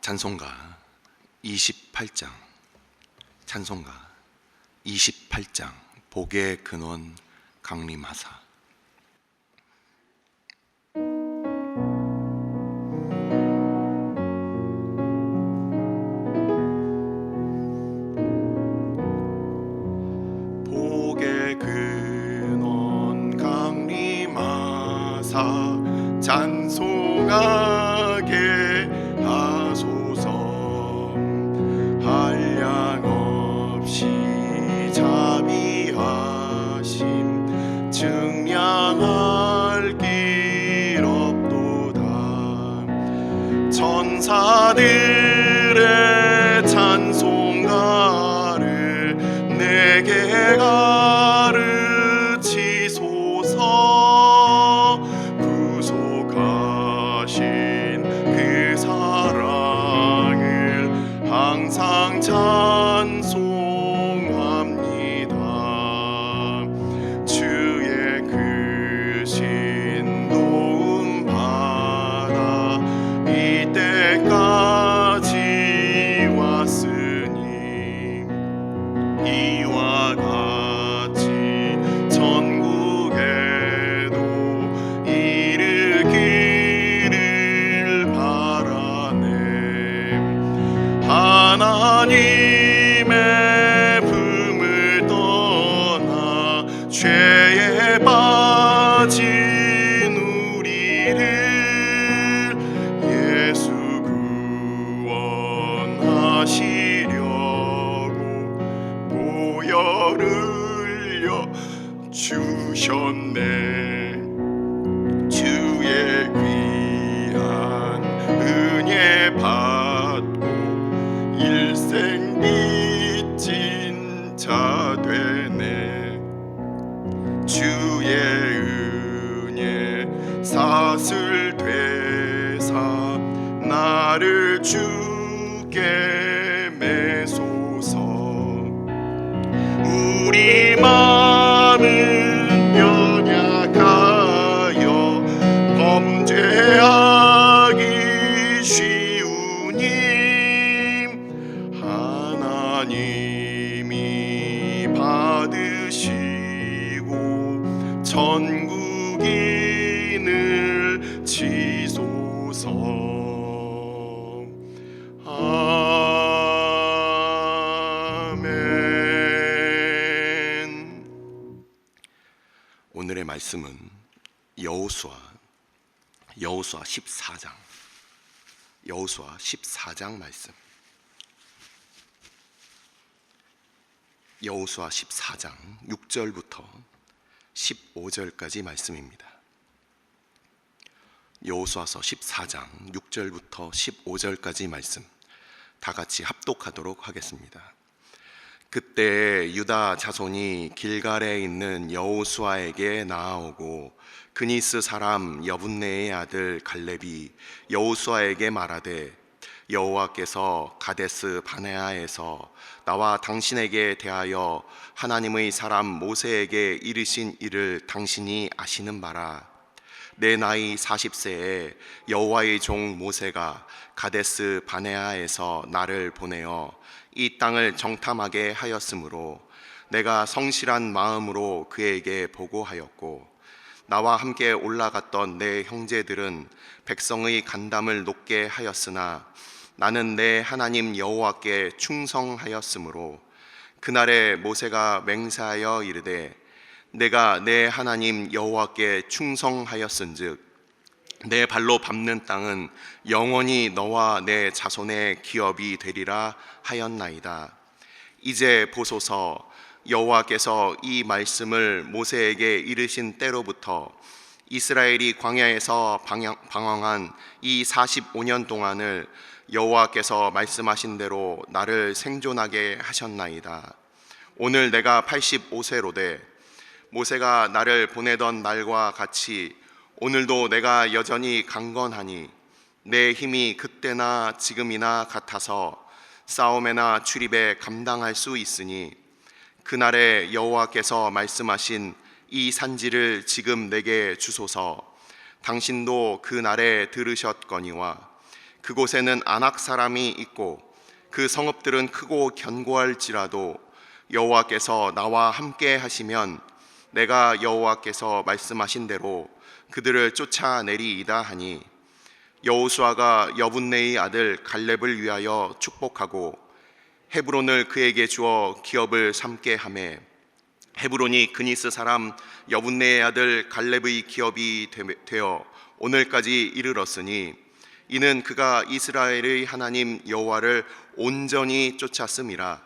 찬송가 28장 찬송가 28장 복의 근원 강림하사. 복의 근원 강림하사 찬송하게 하소서. 한량없이 자비하심 증량할 길 없도다. 천사들의 찬송가를 내게 가르치소서. 구속하신 그 사랑을 항상 찬송합니다. 주의 그 신도움 받아 이때까지 왔으니 이와 같이 천국에도 이르기를 바라네. 하나님의 품을 떠나 죄에 빠진 우리를 예수 구원하시려고 보혈을 흘려 주셨네. 주의 귀한 은혜 받고 일생 빚진 자 되네. 주의 은혜 사슬 되사 나를 주께 매소서. 우리 마음은 연약하여 범죄하기 쉬우니 하나님이 받으시고 천국인을 치소서. 아멘. 오늘의 말씀은 여호수아 14장 말씀. 여호수아 14장 6절부터 15절까지 말씀입니다. 여호수아서 14장 6절부터 15절까지 말씀 다 같이 합독하도록 하겠습니다. 그때 유다 자손이 길갈에 있는 여호수아에게 나아오고 그니스 사람 여분네의 아들 갈렙이 여호수아에게 말하되 여호와께서 가데스 바네아에서 나와 당신에게 대하여 하나님의 사람 모세에게 이르신 일을 당신이 아시는 바라. 내 나이 40세에 여호와의 종 모세가 가데스 바네아에서 나를 보내어 이 땅을 정탐하게 하였으므로 내가 성실한 마음으로 그에게 보고하였고, 나와 함께 올라갔던 내 형제들은 백성의 간담을 높게 하였으나 나는 내 하나님 여호와께 충성하였으므로 그날에 모세가 맹세하여 이르되 내가 내 하나님 여호와께 충성하였은즉 내 발로 밟는 땅은 영원히 너와 내 자손의 기업이 되리라 하였나이다. 이제 보소서, 여호와께서 이 말씀을 모세에게 이르신 때로부터 이스라엘이 광야에서 방황한 이 45년 동안을 여호와께서 말씀하신 대로 나를 생존하게 하셨나이다. 오늘 내가 85세로되 모세가 나를 보내던 날과 같이 오늘도 내가 여전히 강건하니 내 힘이 그때나 지금이나 같아서 싸움에나 출입에 감당할 수 있으니 그날에 여호와께서 말씀하신 이 산지를 지금 내게 주소서. 당신도 그 날에 들으셨거니와 그곳에는 아낙 사람이 있고 그 성읍들은 크고 견고할지라도 여호와께서 나와 함께 하시면 내가 여호와께서 말씀하신 대로 그들을 쫓아내리이다 하니 여호수아가 여분네의 아들 갈렙을 위하여 축복하고 헤브론을 그에게 주어 기업을 삼게 하매 헤브론이 그니스 사람 여분네의 아들 갈렙의 기업이 되어 오늘까지 이르렀으니 이는 그가 이스라엘의 하나님 여호와를 온전히 쫓았음이라.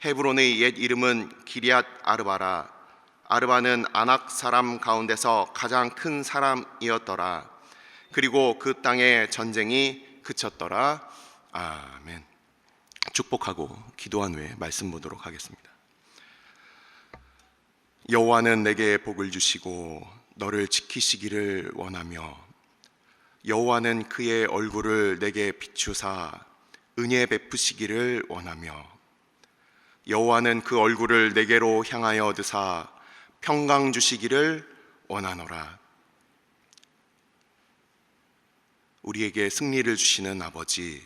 헤브론의 옛 이름은 기럇 아르바라. 아르바는 아낙 사람 가운데서 가장 큰 사람이었더라. 그리고 그 땅의 전쟁이 그쳤더라. 아멘. 축복하고 기도한 후에 말씀 보도록 하겠습니다. 여호와는 내게 복을 주시고 너를 지키시기를 원하며 여호와는 그의 얼굴을 내게 비추사 은혜 베푸시기를 원하며 여호와는 그 얼굴을 내게로 향하여 드사 평강 주시기를 원하노라. 우리에게 승리를 주시는 아버지,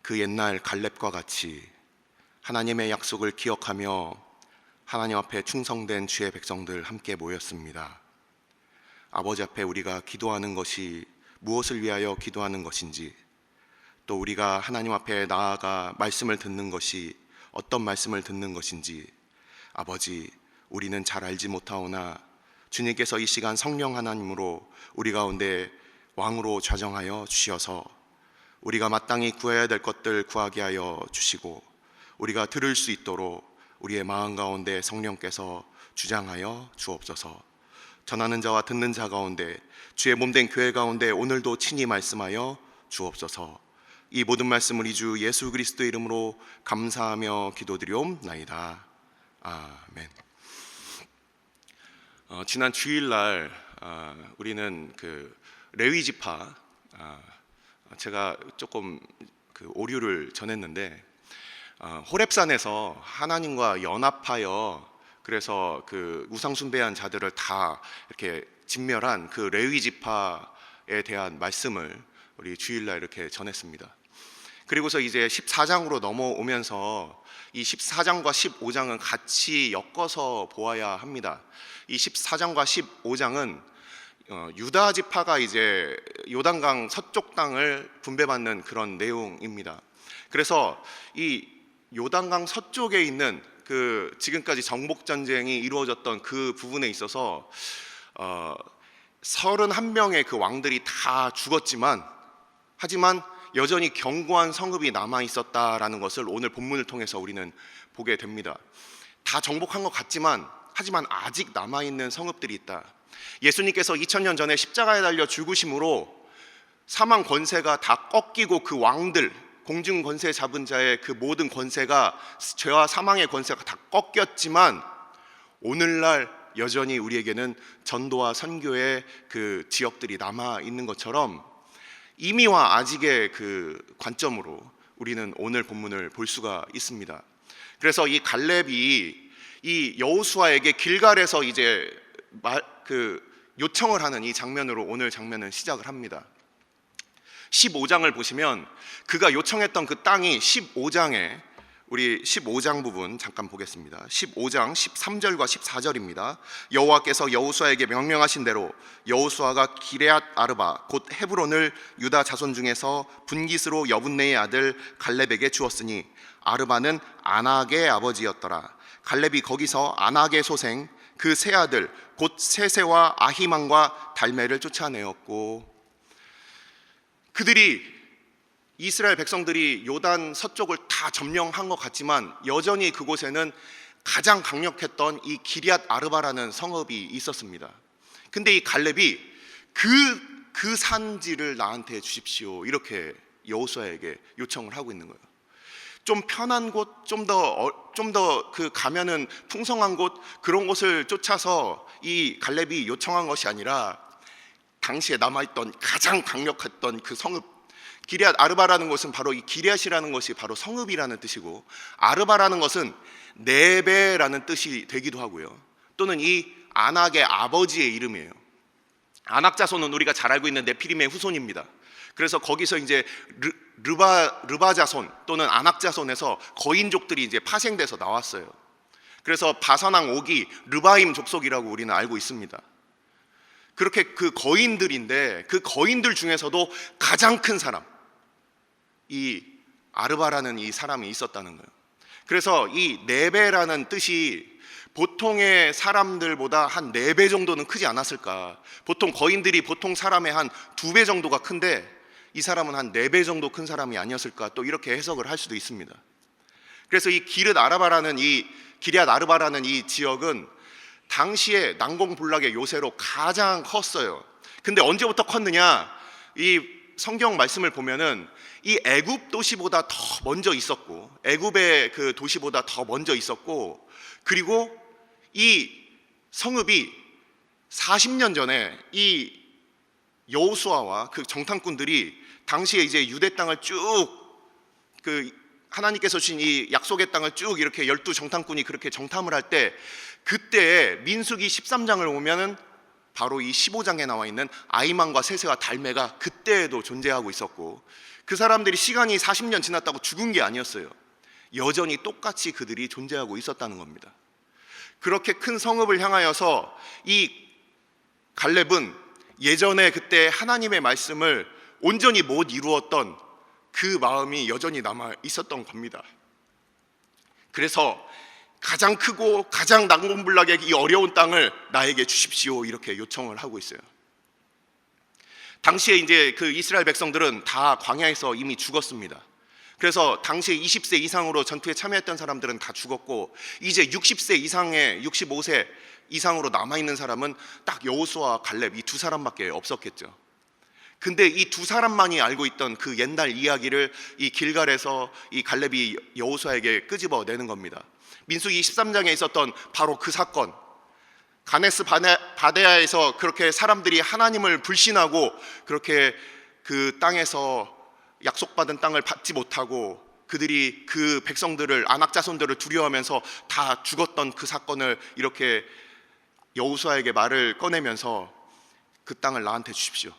그 옛날 갈렙과 같이 하나님의 약속을 기억하며 하나님 앞에 충성된 주의 백성들 함께 모였습니다. 아버지 앞에 우리가 기도하는 것이 무엇을 위하여 기도하는 것인지, 또 우리가 하나님 앞에 나아가 말씀을 듣는 것이 어떤 말씀을 듣는 것인지 아버지 우리는 잘 알지 못하오나 주님께서 이 시간 성령 하나님으로 우리 가운데 왕으로 좌정하여 주셔서 우리가 마땅히 구해야 될 것들 구하게 하여 주시고 우리가 들을 수 있도록 우리의 마음 가운데 성령께서 주장하여 주옵소서. 전하는 자와 듣는 자 가운데 주의 몸된 교회 가운데 오늘도 친히 말씀하여 주옵소서. 이 모든 말씀 우리 주 예수 그리스도의 이름으로 감사하며 기도드리옵나이다. 아멘. 지난 주일날 우리는 그 레위 지파 제가 조금 그 오류를 전했는데 호렙산에서 하나님과 연합하여 그래서 그 우상 숭배한 자들을 다 이렇게 진멸한 그 레위 지파에 대한 말씀을 우리 주일날 이렇게 전했습니다. 그리고서 이제 14장으로 넘어오면서 이 14장과 15장은 같이 엮어서 보아야 합니다. 이 14장과 15장은 유다 지파가 이제 요단강 서쪽 땅을 분배받는 그런 내용입니다. 그래서 이 요단강 서쪽에 있는 그 지금까지 정복 전쟁이 이루어졌던 그 부분에 있어서 31명의 그 왕들이 다 죽었지만 하지만 여전히 견고한 성읍이 남아 있었다라는 것을 오늘 본문을 통해서 우리는 보게 됩니다. 다 정복한 것 같지만 하지만 아직 남아 있는 성읍들이 있다. 예수님께서 2000년 전에 십자가에 달려 죽으심으로 사망 권세가 다 꺾이고 그 왕들 공중 권세 잡은 자의 그 모든 권세가 죄와 사망의 권세가 다 꺾였지만 오늘날 여전히 우리에게는 전도와 선교의 그 지역들이 남아 있는 것처럼 이미와 아직의 그 관점으로 우리는 오늘 본문을 볼 수가 있습니다. 그래서 이 갈렙이 이 여호수아에게 길갈에서 이제 요청을 하는 이 장면으로 오늘 장면은 시작을 합니다. 15장을 보시면 그가 요청했던 그 땅이 15장에 우리 15장 부분 잠깐 보겠습니다. 15장 13절과 14절입니다. 여호와께서 여호수아에게 명령하신 대로 여호수아가 기럇 아르바 곧 헤브론을 유다 자손 중에서 분깃으로 여분네의 아들 갈렙에게 주었으니 아르바는 아낙의 아버지였더라. 갈렙이 거기서 아낙의 소생 그 세 아들 곧 세세와 아히만과 달메를 쫓아내었고, 그들이 이스라엘 백성들이 요단 서쪽을 다 점령한 것 같지만 여전히 그곳에는 가장 강력했던 이 기럇 아르바라는 성읍이 있었습니다. 근데 이 갈렙이 그 산지를 나한테 주십시오 이렇게 여호수아에게 요청을 하고 있는 거예요. 좀 편한 곳, 좀 더 그 가면은 풍성한 곳, 그런 곳을 쫓아서 이 갈렙이 요청한 것이 아니라 당시에 남아있던 가장 강력했던 그 성읍 기럇 아르바라는 것은 바로 이 기럇이라는 것이 바로 성읍이라는 뜻이고, 아르바라는 것은 4배라는 뜻이 되기도 하고요, 또는 이 아낙의 아버지의 이름이에요. 아낙 자손은 우리가 잘 알고 있는 네피림의 후손입니다. 그래서 거기서 이제 르바 자손 또는 아낙 자손에서 거인족들이 이제 파생돼서 나왔어요. 그래서 바산왕 옥이 르바임 족속이라고 우리는 알고 있습니다. 그렇게 그 거인들인데 그 거인들 중에서도 가장 큰 사람, 이 아르바라는 이 사람이 있었다는 거예요. 그래서 이 네배라는 뜻이 보통의 사람들보다 한 4배 정도는 크지 않았을까. 보통 거인들이 보통 사람의 한 2배 정도가 큰데 이 사람은 한 4배 정도 큰 사람이 아니었을까, 또 이렇게 해석을 할 수도 있습니다. 그래서 이 기럇 아르바라는 이 지역은 당시에 난공불락의 요새로 가장 컸어요. 근데 언제부터 컸느냐? 이 성경 말씀을 보면은 이 애굽 도시보다 더 먼저 있었고, 애굽의 그 도시보다 더 먼저 있었고, 그리고 이 성읍이 40년 전에 이 여호수아와 그 정탐꾼들이 당시에 이제 유대 땅을 쭉 그 하나님께서 주신 이 약속의 땅을 쭉 이렇게 12 정탐꾼이 그렇게 정탐을 할 때, 그때 민수기 13장을 보면은 바로 이 15장에 나와 있는 아이만과 세세와 달메가 그때에도 존재하고 있었고, 그 사람들이 시간이 40년 지났다고 죽은 게 아니었어요. 여전히 똑같이 그들이 존재하고 있었다는 겁니다. 그렇게 큰 성읍을 향하여서 이 갈렙은 예전에 그때 하나님의 말씀을 온전히 못 이루었던 그 마음이 여전히 남아 있었던 겁니다. 그래서 가장 크고 가장 난공불락의 이 어려운 땅을 나에게 주십시오, 이렇게 요청을 하고 있어요. 당시에 이제 그 이스라엘 백성들은 다 광야에서 이미 죽었습니다. 그래서 당시에 20세 이상으로 전투에 참여했던 사람들은 다 죽었고, 이제 60세 이상의 65세 이상으로 남아있는 사람은 딱 여호수아와 갈렙 이 2사람밖에 없었겠죠. 근데 이 2사람만이 알고 있던 그 옛날 이야기를 이 길갈에서 이 갈렙이 여호수아에게 끄집어내는 겁니다. 민수기 23장에 있었던 바로 그 사건, 가네스 바데아에서 그렇게 사람들이 하나님을 불신하고 그렇게 그 땅에서 약속받은 땅을 받지 못하고 그들이 그 백성들을, 아낙 자손들을 두려워하면서 다 죽었던 그 사건을 이렇게 여호수아에게 말을 꺼내면서 그 땅을 나한테 주십시오.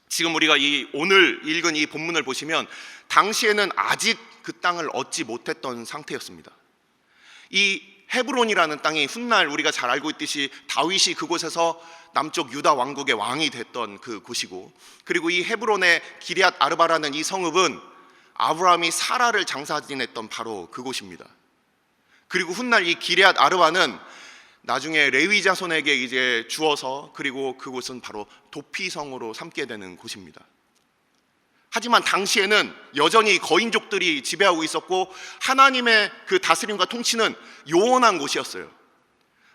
지금 우리가 이 오늘 읽은 이 본문을 보시면 당시에는 아직 그 땅을 얻지 못했던 상태였습니다. 이 헤브론이라는 땅이 훗날 우리가 잘 알고 있듯이 다윗이 그곳에서 남쪽 유다 왕국의 왕이 됐던 그 곳이고, 그리고 이 헤브론의 기럇 아르바라는 이 성읍은 아브라함이 사라를 장사 지냈던 바로 그곳입니다. 그리고 훗날 이 기럇 아르바는 나중에 레위 자손에게 이제 주어서, 그리고 그곳은 바로 도피성으로 삼게 되는 곳입니다. 하지만 당시에는 여전히 거인족들이 지배하고 있었고 하나님의 그 다스림과 통치는 요원한 곳이었어요.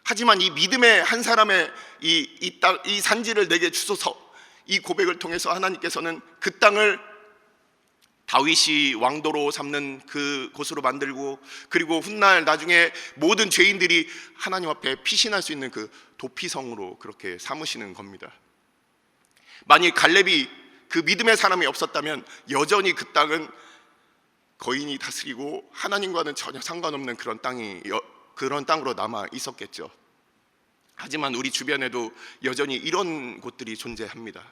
하지만 이 믿음의 한 사람의 이 산지를 내게 주소서, 이 고백을 통해서 하나님께서는 그 땅을 다윗이 왕도로 삼는 그 곳으로 만들고, 그리고 훗날 나중에 모든 죄인들이 하나님 앞에 피신할 수 있는 그 도피성으로 그렇게 삼으시는 겁니다. 만일 갈렙이 그 믿음의 사람이 없었다면 여전히 그 땅은 거인이 다스리고 하나님과는 전혀 상관없는 그런 땅으로 남아 있었겠죠. 하지만 우리 주변에도 여전히 이런 곳들이 존재합니다.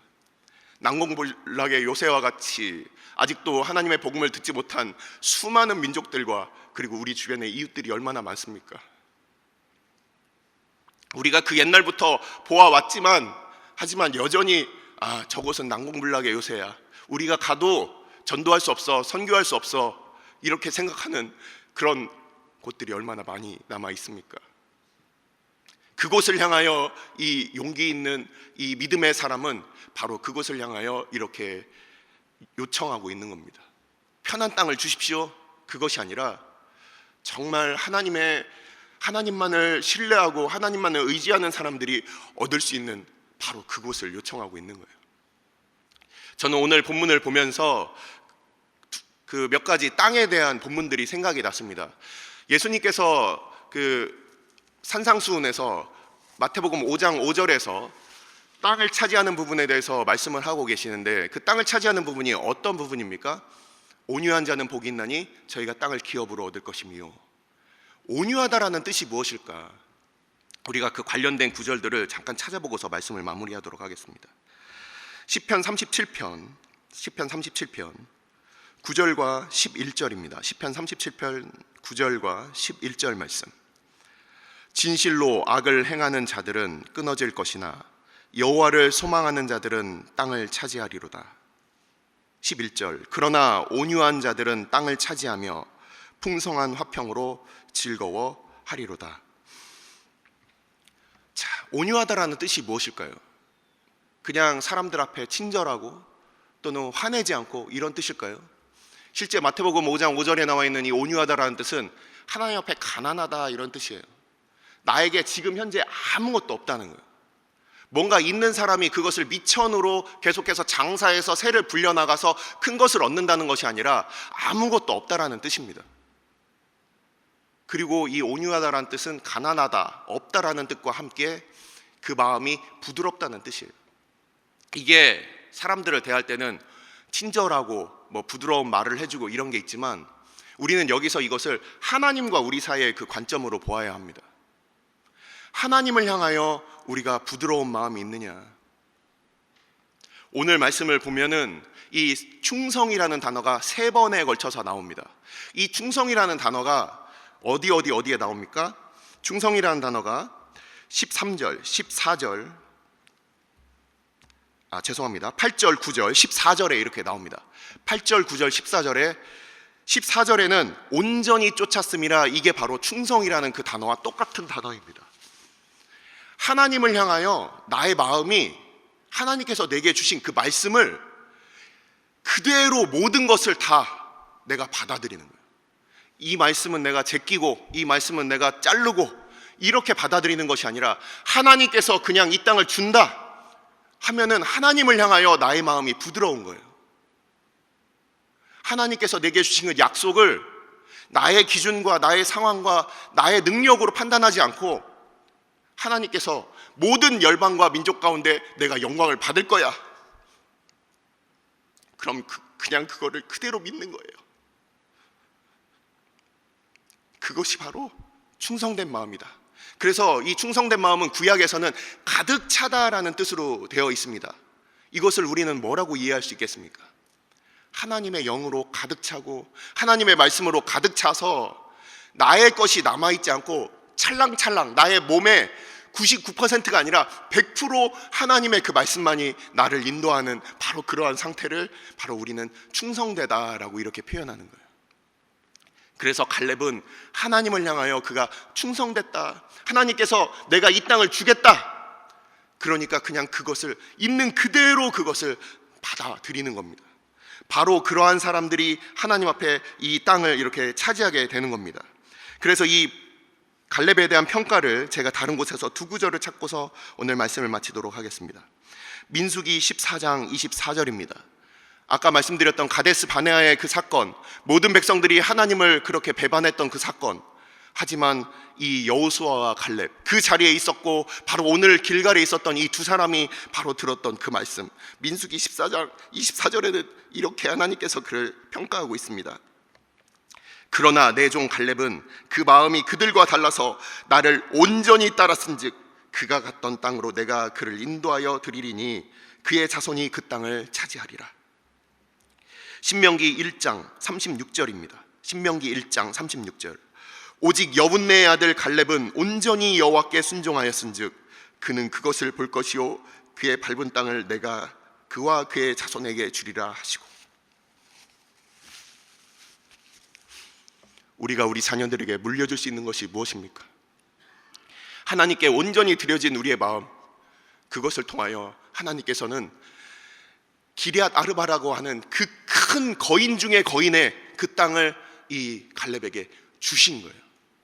난공불락의 요새와 같이 아직도 하나님의 복음을 듣지 못한 수많은 민족들과, 그리고 우리 주변의 이웃들이 얼마나 많습니까? 우리가 그 옛날부터 보아왔지만, 하지만 여전히 저곳은 난공불락의 요새야, 우리가 가도 전도할 수 없어, 선교할 수 없어, 이렇게 생각하는 그런 곳들이 얼마나 많이 남아 있습니까? 그곳을 향하여 이 용기 있는 이 믿음의 사람은 바로 그곳을 향하여 이렇게 요청하고 있는 겁니다. 편한 땅을 주십시오, 그것이 아니라 정말 하나님만을 신뢰하고 하나님만을 의지하는 사람들이 얻을 수 있는 바로 그곳을 요청하고 있는 거예요. 저는 오늘 본문을 보면서 그 몇 가지 땅에 대한 본문들이 생각이 났습니다. 예수님께서 그 산상수훈에서 마태복음 5장 5절에서 땅을 차지하는 부분에 대해서 말씀을 하고 계시는데, 그 땅을 차지하는 부분이 어떤 부분입니까? 온유한 자는 복이 있나니 저희가 땅을 기업으로 얻을 것이며. 온유하다라는 뜻이 무엇일까? 우리가 그 관련된 구절들을 잠깐 찾아보고서 말씀을 마무리하도록 하겠습니다. 시편 37편 시편 37편 9절과 11절입니다. 시편 37편 9절과 11절 말씀. 진실로 악을 행하는 자들은 끊어질 것이나 여호와를 소망하는 자들은 땅을 차지하리로다. 11절. 그러나 온유한 자들은 땅을 차지하며 풍성한 화평으로 즐거워하리로다. 자, 온유하다라는 뜻이 무엇일까요? 그냥 사람들 앞에 친절하고 또는 화내지 않고 이런 뜻일까요? 실제 마태복음 5장 5절에 나와 있는 이 온유하다라는 뜻은 하나님 앞에 가난하다 이런 뜻이에요. 나에게 지금 현재 아무것도 없다는 거예요. 뭔가 있는 사람이 그것을 미천으로 계속해서 장사해서 새를 불려나가서 큰 것을 얻는다는 것이 아니라 아무것도 없다라는 뜻입니다. 그리고 이 온유하다라는 뜻은 가난하다, 없다라는 뜻과 함께 그 마음이 부드럽다는 뜻이에요. 이게 사람들을 대할 때는 친절하고 부드러운 말을 해주고 이런 게 있지만 우리는 여기서 이것을 하나님과 우리 사이의 그 관점으로 보아야 합니다. 하나님을 향하여 우리가 부드러운 마음이 있느냐. 오늘 말씀을 보면은 이 충성이라는 단어가 3번에 걸쳐서 나옵니다. 이 충성이라는 단어가 어디에 나옵니까? 충성이라는 단어가 13절, 14절, 8절, 9절, 14절에 이렇게 나옵니다. 8절, 9절, 14절에는 온전히 쫓았음이라, 이게 바로 충성이라는 그 단어와 똑같은 단어입니다. 하나님을 향하여 나의 마음이 하나님께서 내게 주신 그 말씀을 그대로 모든 것을 다 내가 받아들이는 거예요. 이 말씀은 내가 제끼고 이 말씀은 내가 자르고 이렇게 받아들이는 것이 아니라 하나님께서 그냥 이 땅을 준다 하면은 하나님을 향하여 나의 마음이 부드러운 거예요. 하나님께서 내게 주신 그 약속을 나의 기준과 나의 상황과 나의 능력으로 판단하지 않고 하나님께서 모든 열방과 민족 가운데 내가 영광을 받을 거야. 그럼 그냥 그거를 그대로 믿는 거예요. 그것이 바로 충성된 마음이다. 그래서 이 충성된 마음은 구약에서는 가득 차다라는 뜻으로 되어 있습니다. 이것을 우리는 뭐라고 이해할 수 있겠습니까? 하나님의 영으로 가득 차고 하나님의 말씀으로 가득 차서 나의 것이 남아있지 않고 찰랑찰랑 나의 몸에 99%가 아니라 100% 하나님의 그 말씀만이 나를 인도하는 바로 그러한 상태를 바로 우리는 충성되다라고 이렇게 표현하는 거예요. 그래서 갈렙은 하나님을 향하여 그가 충성됐다. 하나님께서 내가 이 땅을 주겠다. 그러니까 그냥 그것을 있는 그대로 그것을 받아들이는 겁니다. 바로 그러한 사람들이 하나님 앞에 이 땅을 이렇게 차지하게 되는 겁니다. 그래서 이 갈렙에 대한 평가를 제가 다른 곳에서 두 구절을 찾고서 오늘 말씀을 마치도록 하겠습니다. 민수기 14장 24절입니다. 아까 말씀드렸던 가데스 바네아의 그 사건, 모든 백성들이 하나님을 그렇게 배반했던 그 사건, 하지만 이 여호수아와 갈렙 그 자리에 있었고 바로 오늘 길갈에 있었던 이 두 사람이 바로 들었던 그 말씀, 민수기 14장 24절에는 이렇게 하나님께서 그를 평가하고 있습니다. 그러나 내 종 갈렙은 그 마음이 그들과 달라서 나를 온전히 따랐은즉 그가 갔던 땅으로 내가 그를 인도하여 드리리니 그의 자손이 그 땅을 차지하리라. 신명기 1장 36절입니다. 신명기 1장 36절. 오직 여분네의 아들 갈렙은 온전히 여호와께 순종하였은즉 그는 그것을 볼 것이요 그의 밟은 땅을 내가 그와 그의 자손에게 주리라 하시고. 우리가 우리 자녀들에게 물려줄 수 있는 것이 무엇입니까? 하나님께 온전히 드려진 우리의 마음, 그것을 통하여 하나님께서는 기럇 아르바라고 하는 그 큰 거인 중의 거인의 그 땅을 이 갈렙에게 주신 거예요.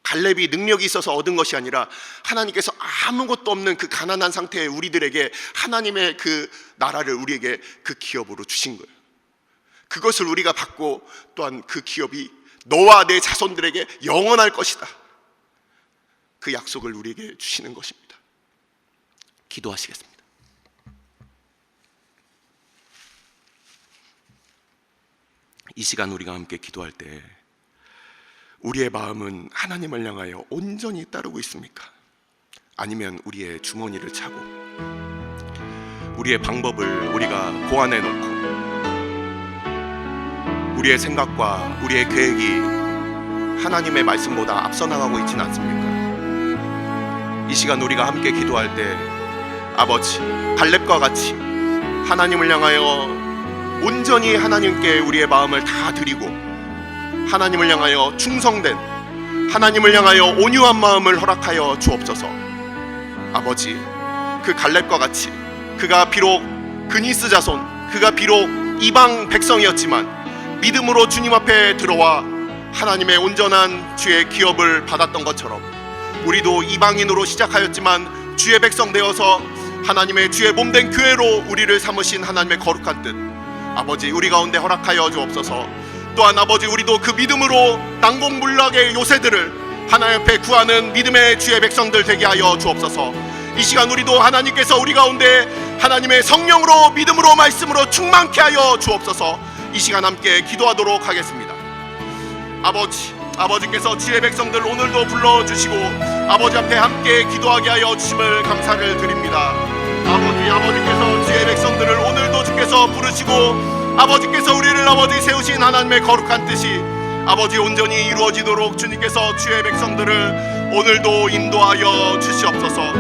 갈렙이 능력이 있어서 얻은 것이 아니라 하나님께서 아무것도 없는 그 가난한 상태의 우리들에게 하나님의 그 나라를 우리에게 그 기업으로 주신 거예요. 그것을 우리가 받고 또한 그 기업이 너와 내 자손들에게 영원할 것이다. 그 약속을 우리에게 주시는 것입니다. 기도하시겠습니다. 이 시간 우리가 함께 기도할 때 우리의 마음은 하나님을 향하여 온전히 따르고 있습니까? 아니면 우리의 주머니를 차고 우리의 방법을 우리가 고안해 놓고 우리의 생각과 우리의 계획이 하나님의 말씀보다 앞서 나가고 있지는 않습니까? 이 시간 우리가 함께 기도할 때 아버지, 갈렙과 같이 하나님을 향하여 온전히 하나님께 우리의 마음을 다 드리고 하나님을 향하여 충성된, 하나님을 향하여 온유한 마음을 허락하여 주옵소서. 아버지, 그 갈렙과 같이 그가 비록 그니스 자손, 그가 비록 이방 백성이었지만 믿음으로 주님 앞에 들어와 하나님의 온전한 주의 기업을 받았던 것처럼 우리도 이방인으로 시작하였지만 주의 백성 되어서 하나님의 주의 몸된 교회로 우리를 삼으신 하나님의 거룩한 뜻, 아버지 우리 가운데 허락하여 주옵소서. 또한 아버지, 우리도 그 믿음으로 난공불락의 요새들을 하나님 앞에 구하는 믿음의 주의 백성들 되게 하여 주옵소서. 이 시간 우리도 하나님께서 우리 가운데 하나님의 성령으로, 믿음으로, 말씀으로 충만케 하여 주옵소서. 이 시간 함께 기도하도록 하겠습니다. 아버지께서 주의 백성들 오늘도 불러주시고 아버지 앞에 함께 기도하게 하여 주심을 감사를 드립니다. 아버지께서 주의 백성들을 오늘도 주께서 부르시고 아버지께서 우리를 아버지 세우신 하나님의 거룩한 뜻이 아버지 온전히 이루어지도록 주님께서 주의 백성들을 오늘도 인도하여 주시옵소서.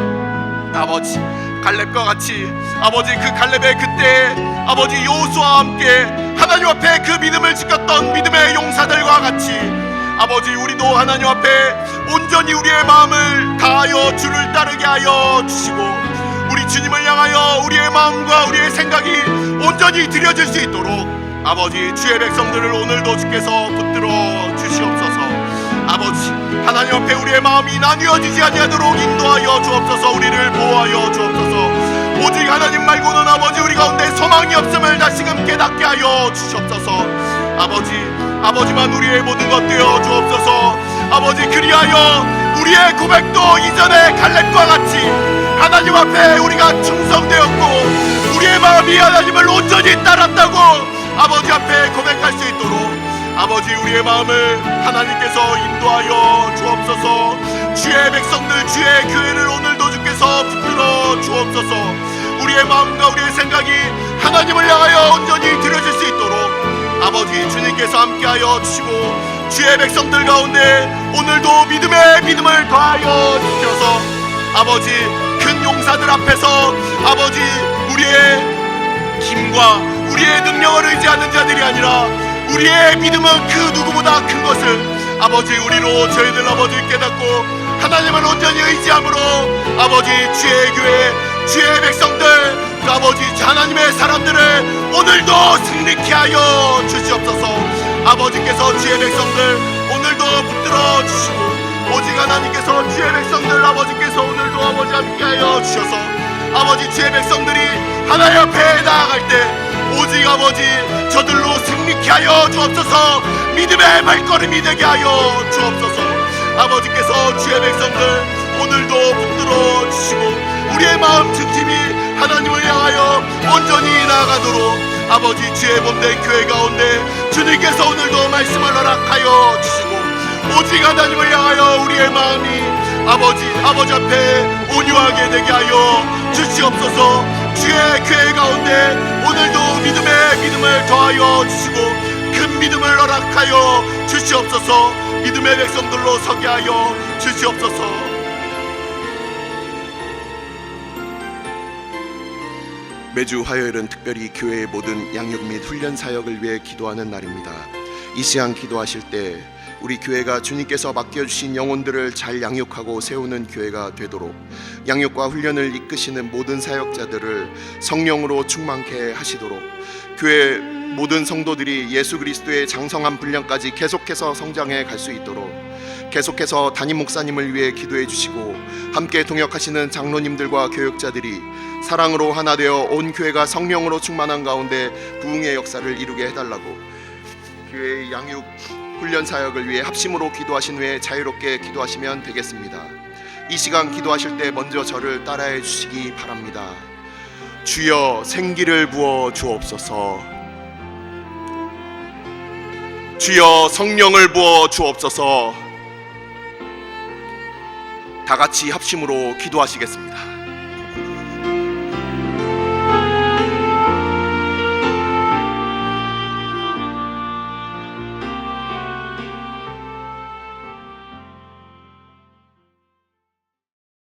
아버지, 갈렙과 같이 아버지 그 갈렙의 그때 아버지 여호수아와 함께 하나님 앞에 그 믿음을 지켰던 믿음의 용사들과 같이 아버지 우리도 하나님 앞에 온전히 우리의 마음을 다하여 주를 따르게 하여 주시고 우리 주님을 향하여 우리의 마음과 우리의 생각이 온전히 드려질 수 있도록 아버지 주의 백성들을 오늘도 주께서 붙들어 주시옵소서. 아버지, 하나님 앞에 우리의 마음이 나뉘어지지 아니하도록 인도하여 주옵소서. 우리를 보호하여 주옵소서. 오직 하나님 말고는 아버지 우리 가운데 소망이 없음을 다시금 깨닫게 하여 주시옵소서. 아버지만 우리의 모든 것 되어 주옵소서. 아버지, 그리하여 우리의 고백도 이전의 갈렙과 같이 하나님 앞에 우리가 충성되었고 우리의 마음이 하나님을 온전히 따랐다고 아버지 앞에 고백할 수 있도록 아버지 우리의 마음을 하나님께서 인도하여 주옵소서. 주의 백성들, 주의 교회를 오늘도 주께서 붙들어 주옵소서. 우리의 마음과 우리의 생각이 하나님을 향하여 온전히 드려질 수 있도록 아버지 주님께서 함께하여 주시고 주의 백성들 가운데 오늘도 믿음을 더하여 주셔서 아버지 큰 용사들 앞에서 아버지 우리의 힘과 우리의 능력을 의지하는 자들이 아니라 우리의 믿음은 그 누구보다 큰 것을 아버지 우리로 저희들 아버지 깨닫고 하나님을 온전히 의지함으로 아버지 주의 교회, 주의 백성들 아버지 하나님의 사람들을 오늘도 승리케 하여 주시옵소서. 아버지께서 주의 백성들 오늘도 붙들어 주시고 오직 하나님께서 주의 백성들 아버지께서 오늘도 아버지 함께하여 주셔서 아버지 주의 백성들이 하나님 앞에 나아갈 때 오직 아버지 저들로 승리케 하여 주옵소서. 믿음의 발걸음이 되게 하여 주옵소서. 아버지께서 주의 백성들 오늘도 붙들어 주시고 우리의 마음 중심이 하나님을 향하여 온전히 나아가도록 아버지 주의 몸된 교회 가운데 주님께서 오늘도 말씀을 허락하여 주시고 오직 하나님을 향하여 우리의 마음이 아버지 앞에 온유하게 되게 하여 주시옵소서. 주의 교회 가운데 오늘도 믿음을 더하여 주시고 큰 믿음을 허락하여 주시옵소서. 믿음의 백성들로 서게 하여 주시옵소서. 매주 화요일은 특별히 교회의 모든 양육 및 훈련 사역을 위해 기도하는 날입니다. 이 시간 기도하실 때 우리 교회가 주님께서 맡겨주신 영혼들을 잘 양육하고 세우는 교회가 되도록 양육과 훈련을 이끄시는 모든 사역자들을 성령으로 충만케 하시도록 교회 모든 성도들이 예수 그리스도의 장성한 분량까지 계속해서 성장해 갈 수 있도록 계속해서 담임 목사님을 위해 기도해 주시고 함께 동역하시는 장로님들과 교역자들이 사랑으로 하나 되어 온 교회가 성령으로 충만한 가운데 부흥의 역사를 이루게 해달라고 교회의 양육 훈련 사역을 위해 합심으로 기도하신 후에 자유롭게 기도하시면 되겠습니다. 이 시간 기도하실 때 먼저 저를 따라해 주시기 바랍니다. 주여 생기를 부어 주옵소서. 주여 성령을 부어 주옵소서. 다 같이 합심으로 기도하시겠습니다.